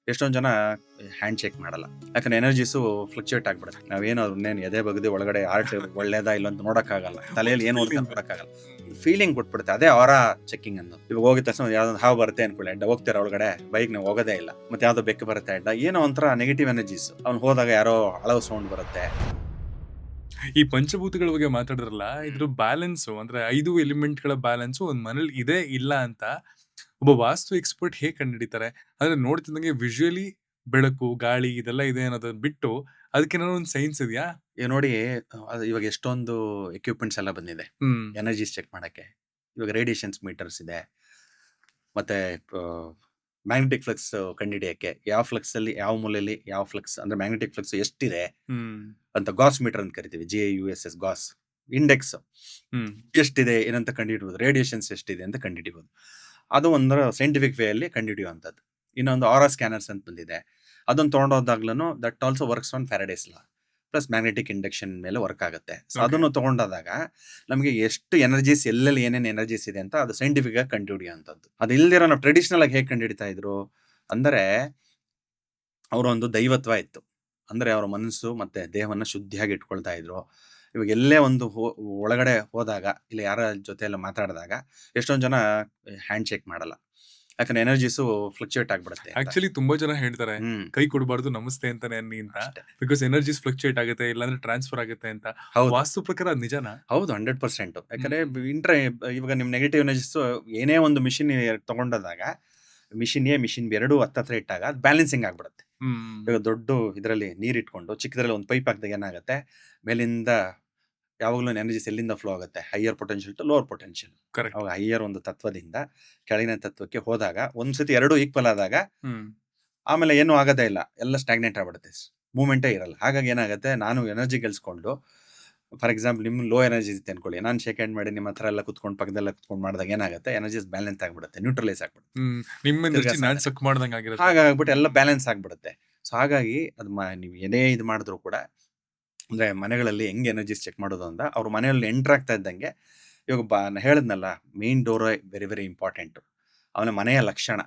ಎಷ್ಟೊಂದು ಜನ hand shake ಮಾಡಲ್ಲ. ಯಾಕಂದ್ರೆ ಎನರ್ಜೀಸು ಫ್ಲಕ್ಚುಯೇಟ್ ಆಗ್ಬಿಡುತ್ತೆ. ನಾವೇನು ಇನ್ನೇನು ಎದೆ ಬಗ್ದು ಒಳಗಡೆ ಹಾರ್ಟ್ ಒಳ್ಳೇದಾ ಇಲ್ಲ ಅಂತ ನೋಡಕ್ಕಾಗಲ್ಲ. ತಲೆಯಲ್ಲಿ ಏನು ಓಡ್ತಾ ನೋಡಕ್ಕಾಗಲ್ಲ. ಫೀಲಿಂಗ್ ಕೊಟ್ಬಿಡುತ್ತೆ. ಅದೇ ಆರಾ ಚೆಕಿಂಗ್ ಅನ್ನೋದು. ಇವಾಗ ಹೋಗಿದ ತಕ್ಷಣ ಯಾವ್ದೊಂದು ಹಾವು ಬರುತ್ತೆ ಅನ್ಕೊಳ್ಳಿ, ಅಡ್ಡ ಹೋಗ್ತಾರೆ ಒಳಗಡೆ, ಬೈಕ್ ನಾವು ಹೋಗೋದೇ ಇಲ್ಲ. ಮತ್ತೆ ಯಾವ್ದೋ ಬೆಕ್ಕು ಬರುತ್ತೆ ಅಡ್ಡ, ಏನೋ ಒಂಥರ ನೆಗೆಟಿವ್ ಎನರ್ಜೀಸ್. ಅವ್ನು ಹೋದಾಗ ಯಾರೋ ಅಳವ್ ಸೌಂಡ್ ಬರುತ್ತೆ. ಈ ಪಂಚಭೂತಗಳ ಬಗ್ಗೆ ಮಾತಾಡಿದ್ರಲ್ಲ, ಇದ್ರ ಬ್ಯಾಲೆನ್ಸು ಅಂದ್ರೆ 5 ಎಲಿಮೆಂಟ್‌ಗಳ ಬ್ಯಾಲೆನ್ಸು ಒಂದ್ ಮನೇಲಿ ಇದೆ, ಇಲ್ಲ ಅಂತ ಒಬ್ಬ ವಾಸ್ತು ಎಕ್ಸ್ಪರ್ಟ್ ಹೇಗ್ ಕಂಡುಹಿಡಿತಾರೆ? ಅಂದ್ರೆ ನೋಡ್ತಿದ್ದಂಗೆ ವಿಷುಯಲಿ ಬೆಳಕು, ಗಾಳಿ ಇದೆಲ್ಲ ಇದೆ ಅನ್ನೋದನ್ನ ಬಿಟ್ಟು ಅದಕ್ಕೇನಾದ್ರು ಒಂದು ಸೈನ್ಸ್ ಇದೆಯಾ? ಈಗ ನೋಡಿ, ಅದು ಇವಾಗ ಎಷ್ಟೊಂದು ಎಕ್ವಿಪ್ಮೆಂಟ್ಸ್ ಎಲ್ಲ ಬಂದಿದೆ ಹ್ಮ್. ಎನರ್ಜೀಸ್ ಚೆಕ್ ಮಾಡಕ್ಕೆ. ಇವಾಗ ರೇಡಿಯೇಷನ್ಸ್ ಮೀಟರ್ಸ್ ಇದೆ. ಮತ್ತೆ ಮ್ಯಾಗ್ನೆಟಿಕ್ ಫ್ಲಕ್ಸ್ ಕಂಡುಹಿಡಿಯಕ್ಕೆ ಯಾವ ಫ್ಲಕ್ಸ್ ಅಲ್ಲಿ ಯಾವ ಮೂಲೆಯಲ್ಲಿ ಯಾವ ಫ್ಲಕ್ಸ್ ಅಂದ್ರೆ ಮ್ಯಾಗ್ನೆಟಿಕ್ ಫ್ಲಕ್ಸ್ ಎಷ್ಟಿದೆ ಹ್ಮ್. ಅಂತ ಗಾಸ್ ಮೀಟರ್ ಅಂತ ಕರಿತೀವಿ. GAUSS ಗಾಸ್ ಇಂಡೆಕ್ಸ್ ಹ್ಮ್. ಎಷ್ಟಿದೆ ಏನಂತ ಕಂಡುಹಿಡಿಬಹುದು. ರೇಡಿಯೇಷನ್ಸ್ ಎಷ್ಟಿದೆ ಅಂತ ಕಂಡುಹಿಡಿಬಹುದು. ಅದು ಒಂದು ಸೈಂಟಿಫಿಕ್ ವೇ ಅಲ್ಲಿ ಕಂಡುಹಿಡಿಯುವಂಥದ್ದು. ಇನ್ನೊಂದು ಆರಾ ಸ್ಕ್ಯಾನರ್ಸ್ ಅಂತ ಬಂದಿದೆ. ಅದನ್ನು ತಗೊಂಡೋದಾಗ್ಲೂ that also works on Faraday's law plus magnetic induction ಮೇಲೆ ವರ್ಕ್ ಆಗುತ್ತೆ. So okay. ಅದನ್ನು ತಗೊಂಡಾದಾಗ ನಮಗೆ ಎಷ್ಟು ಎನರ್ಜೀಸ್ ಎಲ್ಲೆಲ್ಲಿ ಏನೇನು ಎನರ್ಜೀಸ್ ಇದೆ ಅಂತ ಅದು ಸೈಂಟಿಫಿಕ್ ಆಗಿ ಕಂಡುಹಿಡಿಯುವಂಥದ್ದು. ಅದು ಇಲ್ದಿರೋ ನಾವು ಟ್ರೆಡಿಷನಲ್ ಆಗಿ ಹೇಗೆ ಕಂಡುಹಿಡಿತಾ ಇದ್ರು ಅಂದರೆ ಅವರ ಒಂದು ದೈವತ್ವ ಇತ್ತು. ಅಂದ್ರೆ ಅವರ ಮನಸ್ಸು ಮತ್ತೆ ದೇಹವನ್ನ ಶುದ್ಧಿಯಾಗಿ ಇಟ್ಕೊಳ್ತಾ ಇದ್ರು. ಇವಾಗ ಎಲ್ಲೇ ಒಂದು ಒಳಗಡೆ ಹೋದಾಗ ಇಲ್ಲ ಯಾರ ಜೊತೆ ಎಲ್ಲ ಮಾತಾಡಿದಾಗ ಎಷ್ಟೊಂದು ಜನ ಹ್ಯಾಂಡ್ ಶೇಕ್ ಮಾಡಲ್ಲ. ಯಾಕಂದ್ರೆ ಎನರ್ಜೀಸು ಫ್ಲಕ್ಚುಯೇಟ್ ಆಗ್ಬಿಡುತ್ತೆ ಅಂತ. ಆಕ್ಚುಲಿ ತುಂಬಾ ಜನ ಹೇಳ್ತಾರೆ, ಹ್ಮ್ ಕೈ ಕೊಡಬಾರ್ದು ನಮಸ್ತೆ ಅಂತಾನೆ ಅನ್ನಿ ಅಂತ. ಅಷ್ಟೇ. ಬಿಕಾಸ್ ಎನರ್ಜೀಸ್ ಫ್ಲಕ್ಚುಯೇಟ್ ಆಗುತ್ತೆ, ಇಲ್ಲಾಂದ್ರೆ ಟ್ರಾನ್ಸ್‌ಫರ್ ಆಗುತ್ತೆ ಅಂತ. ಹೌದು ವಾಸ್ತು ಪ್ರಕಾರ ಅದ್ ನಿಜಾನಾ? ಹೌದು 100%. ಯಾಕಂದ್ರೆ ಹ್ಮ್. ಇವಾಗ ನಿಮ್ ನೆಗೆಟಿವ್ ಎನರ್ಜೀಸ್ ಏನೇ ಒಂದು ಮಿಷಿನ್ ತಗೊಂಡಾಗ ಮಿಷಿನ್ ಎ ಮಿಷಿನ್ ಬಿ ಎರಡೂ ಹತ್ತತ್ರ ಇಟ್ಟಾಗ ಅದು ಬ್ಯಾಲೆನ್ಸಿಂಗ್ ಆಗ್ಬಿಡುತ್ತೆ. ಹ್ಮ್. ಇವಾಗ ದೊಡ್ಡ ಇದರಲ್ಲಿ ನೀರ್ ಇಟ್ಕೊಂಡು ಚಿಕ್ಕದ್ರಲ್ಲಿ ಒಂದು ಪೈಪ್ ಹಾಕಿದಾಗ ಏನಾಗುತ್ತೆ, ಮೇಲಿಂದ ಯಾವಾಗಲೂ ಎನರ್ಜೀಸ್ ಎಲ್ಲಿಂದ ಫ್ಲೋ ಆಗುತ್ತೆ, higher potential to lower potential. Correct. ಅವಾಗ ಹೈಯರ್ ಒಂದು ತತ್ವದಿಂದ ಕೆಳಗಿನ ತತ್ವಕ್ಕೆ ಹೋದಾಗ ಒಂದ್ಸತಿ ಎರಡೂ ಈಕ್ವಲ್ ಆದಾಗ ಹ್ಮ್. ಆಮೇಲೆ ಏನು ಆಗೋದೇ ಇಲ್ಲ, ಎಲ್ಲ ಸ್ಟಾಗ್ನೆಂಟ್ ಆಗ್ಬಿಡುತ್ತೆ, ಮೂವ್ಮೆಂಟೇ ಇರಲ್ಲ. ಹಾಗಾಗಿ ಏನಾಗುತ್ತೆ, ನಾನು ಎನರ್ಜಿ ಗೆಲ್ಸ್ಕೊಂಡು ಫಾರ್ ಎಕ್ಸಾಂಪಲ್ ನಿಮ್ ಲೋ ಎನರ್ಜಿ ಇರುತ್ತೆ ಅನ್ಕೊಳ್ಳಿ, ನಾನು ಶೇಕ್ ಹ್ಯಾಂಡ್ ಮಾಡಿ ನಿಮ್ಮ ಹತ್ರ ಎಲ್ಲ ಕುತ್ಕೊಂಡು ಪಕ್ಕದಲ್ಲ ಕುತ್ಕೊಂಡು ಮಾಡಿದಾಗ ಏನಾಗುತ್ತೆ, ಎನರ್ಜೀಸ್ ಬ್ಯಾಲೆನ್ಸ್ ಆಗ್ಬಿಡುತ್ತೆ, ನ್ಯೂಟ್ರಲೈಸ್ ಆಗ್ಬಿಡುತ್ತೆ, ಹ್ಮ್. ನಿಮ್ಮ ತಿರ್ಗಾ ಎನರ್ಜಿ ನಾನ್ ಸಾಗತ್ತೆ. ಸಕ್ ಮಾಡ್ದಂಗ್ ಆಗಿರುತ್ತೆ. ಹಾಗಾಗ್ಬಿಟ್ಟು ಎಲ್ಲ ಬ್ಯಾಲೆನ್ಸ್ ಆಗ್ಬಿಡುತ್ತೆ. ಸೊ ಹಾಗಾಗಿ ಅದು ನೀವು ಏನೇ ಇದು ಮಾಡಿದ್ರು ಕೂಡ ಅಂದ್ರೆ ಮನೆಗಳಲ್ಲಿ ಹೆಂಗ್ ಎನರ್ಜೀಸ್ ಚೆಕ್ ಮಾಡೋದು ಅಂತ ಅವ್ರ ಮನೆಯಲ್ಲಿ ಎಂಟರ್ ಆಗ್ತಾ ಇದ್ದಂಗೆ ಇವಾಗ ನಾ ಹೇಳಿದ್ನಲ್ಲ, main door very very important. ಅವನ ಮನೆಯ ಲಕ್ಷಣ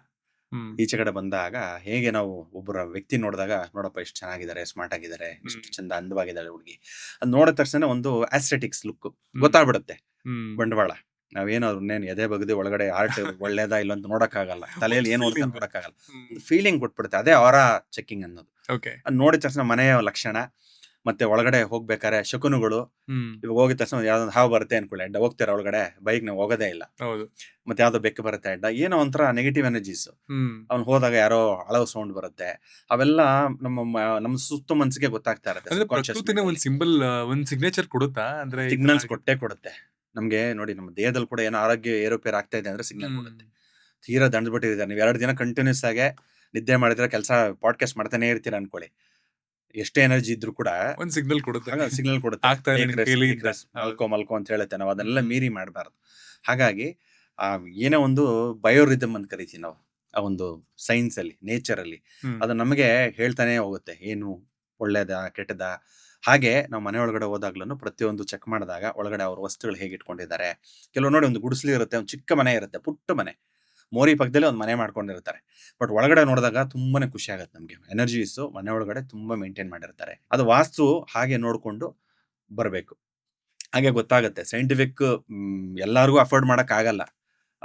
ಹ್ಮ್. ಈಚೆ ಕಡೆ ಬಂದಾಗ ಹೇಗೆ ನಾವು ಒಬ್ಬರ ವ್ಯಕ್ತಿ ನೋಡಿದಾಗ ನೋಡಪ್ಪ ಎಷ್ಟು ಚೆನ್ನಾಗಿದ್ದಾರೆ, ಸ್ಮಾರ್ಟ್ ಆಗಿದ್ದಾರೆ, ಎಷ್ಟು ಹ್ಮ್. ಚಂದ ಅಂದವಾಗಿದ್ದಾಳೆ ಹುಡುಗಿ, ಅದು ನೋಡಿದ ತಕ್ಷಣ ಒಂದು ಆಸ್ಥೆಟಿಕ್ಸ್ ಲುಕ್ ಹ್ಮ್. ಗೊತ್ತಾಗ್ಬಿಡುತ್ತೆ. ಹ್ಮ್. ಬಂಡವಾಳ ನಾವೇನು ಇನ್ನೇನು ಎದೆ ಬಗ್ದು ಒಳಗಡೆ ಹಾರ್ಟ್ ಒಳ್ಳೇದಾ ಇಲ್ಲ ಅಂತ ನೋಡಕ್ಕಾಗಲ್ಲ. ತಲೆಯಲ್ಲಿ ಏನು ಓಡ್ತಾ ಫೀಲಿಂಗ್. ನೋಡಕ್ಕಾಗಲ್ಲ. ಹ್ಮ್. ಫೀಲಿಂಗ್ ಕೊಟ್ಬಿಡುತ್ತೆ. ಅದೇ ಆರಾ ಚೆಕಿಂಗ್ ಅನ್ನೋದು. ಓಕೆ. ಅದು ನೋಡಿದ ತಕ್ಷಣ ಮನೆಯ ಲಕ್ಷಣ ಮತ್ತೆ ಒಳಗಡೆ ಹೋಗ್ಬೇಕಾದ್ರೆ ಶಕುನುಗಳು. ಹ್ಮ್. ಇವಾಗ ಹೋಗಿದ ತಕ್ಷಣ ಯಾವ್ದೊಂದು ಹಾವು ಬರುತ್ತೆ ಅನ್ಕೊಳ್ಳಿ, ಅಡ್ಡ ಹೋಗ್ತಾರೆ ಒಳಗಡೆ, ಬೈಕ್ ನಾವು ಹೋಗೋದೇ ಇಲ್ಲ. ಹೌದು. ಮತ್ತೆ ಯಾವ್ದೋ ಬೆಕ್ಕು ಬರುತ್ತೆ ಅಡ್ಡ, ಏನೋ ಒಂಥರ ನೆಗೆಟಿವ್ ಎನರ್ಜೀಸ್. ಹ್ಮ್. ಅವ್ನು ಹೋದಾಗ ಯಾರೋ ಅಳವ್ ಸೌಂಡ್ ಬರುತ್ತೆ. ಅವೆಲ್ಲ ನಮ್ಮ ಸುತ್ತ ಮನಸ್ಸಿಗೆ ಗೊತ್ತಾಗ್ತಾ ಇರುತ್ತೆ. ಅಂದ್ರೆ ಸಬ್ಕಾನ್ಶಿಯಸ್ ಪ್ರಕೃತಿನೇ ಮೈಂಡ್ ಒಂದ್ ಅಲ್ಲಿ ಸಿಂಬಲ್, ಒಂದ್ ಸಿಗ್ನೇಚರ್ ಕೊಡುತ್ತಾ? ಅಂದ್ರೆ ಈ ತರ ಸಿಗ್ನಲ್ಸ್ ಆಗಿದೆ. ಕೊಟ್ಟೇ ಕೊಡುತ್ತೆ. ನಮ್ಗೆ ನೋಡಿ ನಮ್ಮ ದೇಹದಲ್ಲಿ ಕೂಡ ಏನೋ ಆರೋಗ್ಯ ಏರುಪೇರು ಆಗ್ತಾ ಇದೆ ಅಂದ್ರೆ ಸಿಗ್ನಲ್ ಹ್ಮ್. ಕೊಡುತ್ತೆ. ತೀರಾ ದಂಡ್ಬಿಟ್ಟಿದ್ದಾರೆ, ನೀವು 2 ದಿನ ಕಂಟಿನ್ಯೂಸ್ ಆಗಿ ನಿದ್ದೆ ಮಾಡಿದ್ರೆ, ಕೆಲಸ ಪಾಡ್ಕಾಸ್ಟ್ ಮಾಡ್ತಾನೆ ಇರ್ತೀರ ಅನ್ಕೊಳ್ಳಿ, ಎಷ್ಟೇ ಎನರ್ಜಿ ಇದ್ರೂ ಕೂಡ ಒಂದ್ ಸಿಗ್ನಲ್ ಕೊಡುತ್ತೆ. ಆಗ ಸಿಗ್ನಲ್ ಕೊಡುತ್ತೆ. ಆಗ್ತಾ ಇಲ್ಲ ಟೇಕ್ ನಿನ್ ರೆಸ್ಟ್, ಕೈಲಿ ಟೇಕ್ ಅಂತ. ರೆಸ್ಟ್, ಹೌದು. ಮಲ್ಕೋ ಮಲ್ಕೋ ಅಂತ ಹೇಳುತ್ತೆ. ನಾವು ಅದನ್ನೆಲ್ಲ ಹ್ಮ್. ಮೀರಿ ಮಾಡಬಾರ್ದು. ಹಾಗಾಗಿ ಆ ಏನೇ ಒಂದು ಬಯೋರಿದಮ್ ಅಂತ ಕರಿತೀವಿ ನಾವು, ಆ ಒಂದು ಸೈನ್ಸ್ ಅಲ್ಲಿ, ನೇಚರ್ ಅಲ್ಲಿ ಹ್ಮ್. ಅದು ನಮಗೆ ಹೇಳ್ತಾನೆ ಹೋಗುತ್ತೆ, ಏನು ಒಳ್ಳೇದಾ ಕೆಟ್ಟದಾ. ಹಾಗೆ ನಾವು ಮನೆ ಒಳಗಡೆ ಹೋದಾಗ್ಲೂ ಪ್ರತಿಯೊಂದು ಚೆಕ್ ಮಾಡಿದಾಗ ಒಳಗಡೆ ಅವ್ರ ವಸ್ತುಗಳು ಹೇಗೆ ಇಟ್ಕೊಂಡಿದ್ದಾರೆ. ಕೆಲವು ನೋಡಿ ಒಂದು ಗುಡಿಸಲು ಇರುತ್ತೆ, ಒಂದು ಚಿಕ್ಕ ಮನೆ ಇರುತ್ತೆ, ಪುಟ್ಟ ಮನೆ, ಮೋರಿ ಪಕ್ಕದಲ್ಲಿ ಒಂದು ಮನೆ ಮಾಡ್ಕೊಂಡಿರ್ತಾರೆ. ಬಟ್ ಒಳಗಡೆ ನೋಡಿದಾಗ ತುಂಬಾನೇ ಖುಷಿ ಆಗುತ್ತೆ ನಮ್ಗೆ. ಎನರ್ಜೀಸ್ ಮನೆ ಒಳಗಡೆ ತುಂಬಾ ಮೇಂಟೈನ್ ಮಾಡಿರ್ತಾರೆ. ಅದು ವಾಸ್ತು ಹಾಗೆ ನೋಡ್ಕೊಂಡು ಬರಬೇಕು. ಹಾಗೆ ಗೊತ್ತಾಗುತ್ತೆ. ಸೈಂಟಿಫಿಕ್ ಎಲ್ಲಾರ್ಗೂ ಅಫೋರ್ಡ್ ಮಾಡಕ್ ಆಗಲ್ಲ.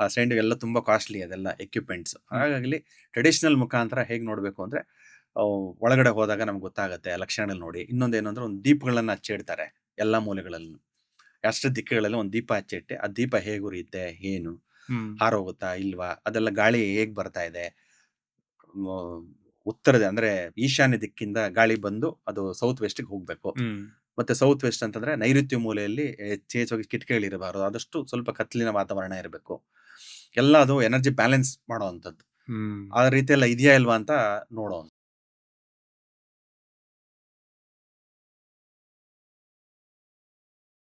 ಸೈಂಟಿಫಿಕ್ ಎಲ್ಲ ತುಂಬಾ ಕಾಸ್ಟ್ಲಿ ಅದೆಲ್ಲ ಎಕ್ವಿಪ್ಮೆಂಟ್ಸ್. ಹ್ಮ್. ಹಾಗಾಗಿ ಟ್ರೆಡಿಷನಲ್ ಮುಖಾಂತರ ಹೇಗೆ ನೋಡ್ಬೇಕು ಅಂದ್ರೆ ಒಳಗಡೆ ಹೋದಾಗ ನಮ್ಗೆ ಗೊತ್ತಾಗುತ್ತೆ ಲಕ್ಷಣಗಳು ನೋಡಿ. ಇನ್ನೊಂದೇನು ಅಂದ್ರೆ ಒಂದು ದೀಪಗಳನ್ನ ಹಚ್ಚಿಡ್ತಾರೆ ಎಲ್ಲಾ ಮೂಲೆಗಳಲ್ಲೂ. ಅಷ್ಟು ದಿಕ್ಕುಗಳಲ್ಲಿ ಒಂದು ದೀಪ ಹಚ್ಚಿಟ್ಟೆ, ಆ ದೀಪ ಹೇಗೆ ಉರಿಯುತ್ತೆ, ಏನು ಹ್ಮ್. ಹಾರೋಗುತ್ತಾ ಇಲ್ವಾ, ಅದೆಲ್ಲ ಗಾಳಿ ಹೇಗ್ ಬರ್ತಾ ಇದೆ. ಮ- ಉತ್ತರದ ಅಂದ್ರೆ ಈಶಾನ್ಯ ದಿಕ್ಕಿಂದ ಗಾಳಿ ಬಂದು ಅದು ಸೌತ್ ವೆಸ್ಟ್ಗೆ ಹೋಗ್ಬೇಕು. ಹ್ಮ್. ಮತ್ತೆ ಸೌತ್ ವೆಸ್ಟ್ ಅಂತಂದ್ರೆ ನೈಋತ್ಯ ಮೂಲೆಯಲ್ಲಿ ಹೆಚ್ಚೆಚ್ಚಾಗಿ ಕಿಟಕಿಗಳಿರಬಾರದು, ಆದಷ್ಟು ಸ್ವಲ್ಪ ಕತ್ಲಿನ ವಾತಾವರಣ ಇರಬೇಕು. ಎಲ್ಲ ಅದು ಎನರ್ಜಿ ಬ್ಯಾಲೆನ್ಸ್ ಮಾಡುವಂಥದ್ದು. ಹ್ಮ್. ಆ ರೀತಿ ಎಲ್ಲ ಇದೆಯಾ ಇಲ್ವಾ ಅಂತ ನೋಡೋ